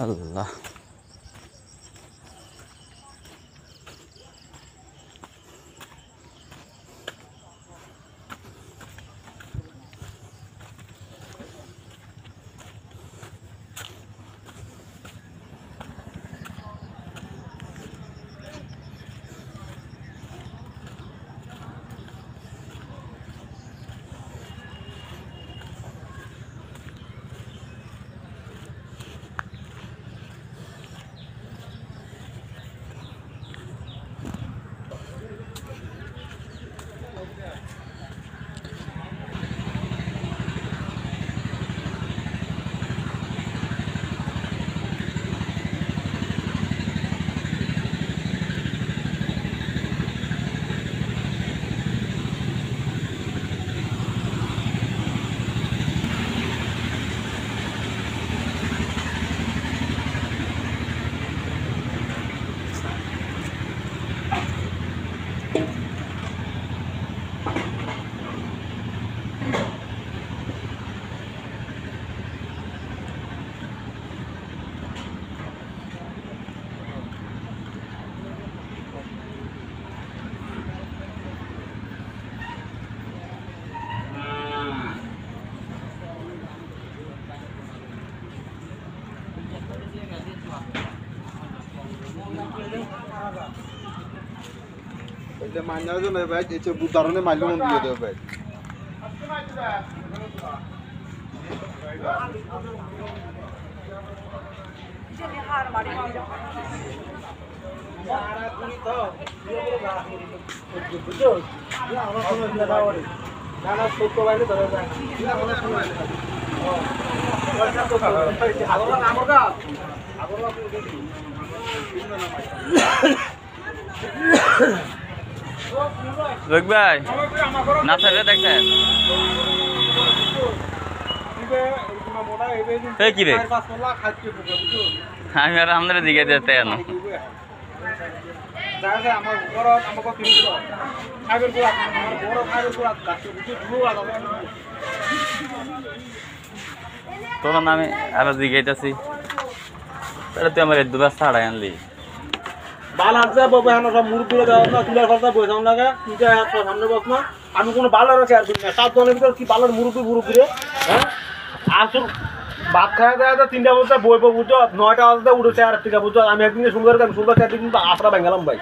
আল্লাহ minor জন্য ভাই এই বুদারনে মাইলু মন দিয়ে দেব ভাই নানা ছোট বাইরে ধরে যায় রোগ ভাই না থাকলে দেখেন কি রে আমি আর আমাদের দিকে যেতে কেন তোর নামে আরো জিজ্ঞাসি তাহলে তুই আমার দুবার ছাড়াই আনলি বাল আনছে বাবা এখন সব মুরগিগুলো দেওয়া না চুলার খরচা বসে লাগে তিনটা সামনে বস না আমি কোনো বালার শেয়ার করি না 7 জনের ভিতর কি বালার মুরগি রে হ্যাঁ আসুন ভাত খাওয়া দেওয়া তো 3টা বলতে বইবো বুঝছো 9টা বাজতে উঠেছে আর থেকে বুঝছো আমি একদিনে সুন্দর আমি সুন্দর খেতে কিন্তু আসরা ভেঙালাম ভাই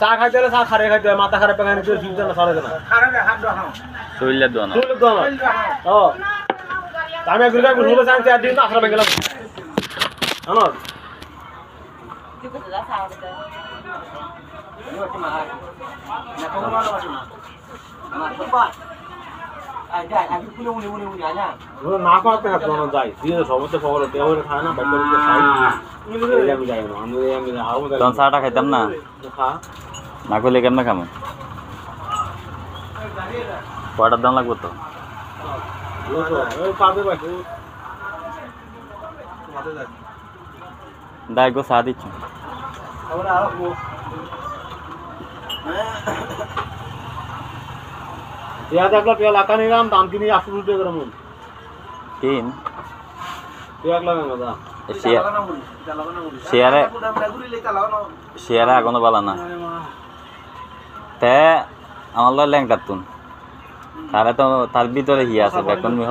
চা খাইতে হলে চা খারে খাইতে হয় মাথা খারাপ পেখানি দিয়ে শুনতে না সারা না শরীরের দোয়া না ও আমি একদিন সুন্দর চা আর দিন আসরা ভেঙালাম জানো না করতে যাই সমস্ত খবর খায় না আমি যাই না তখন চাটা খাইতাম না না করলে কেমন খামো কয়টার দাম লাগবে তো দায় গো চা দিচ্ছ পেঁয়াজ একলা পেঁয়াজ লাকা নিলাম দাম কিনি 80 টাকা করে তিন পেঁয়াজ লাগানো দাদা শেয়ারে এখনো বলা না তে আমার লোক ল্যাংটার তুন তারা তো তার ভিতরে হি আছে বেকন মিহ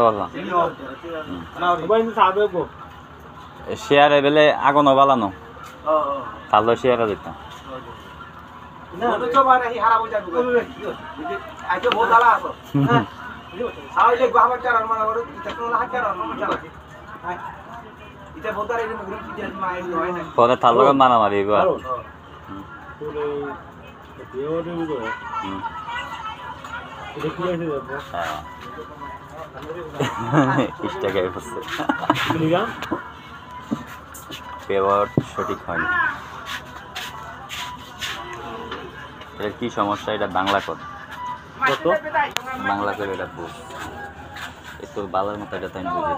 শেয়ারে বেলে আগুন বালানো তাহলে শেয়ারে দিতাম পরে তার লগে মারামারি এবার টাকায় বসছে পেপার সঠিক হয়নি এটা কি সমস্যা এটা বাংলা কর বাংলা করে এটা বুঝ একটু বালার মতো এটা তাই বুঝি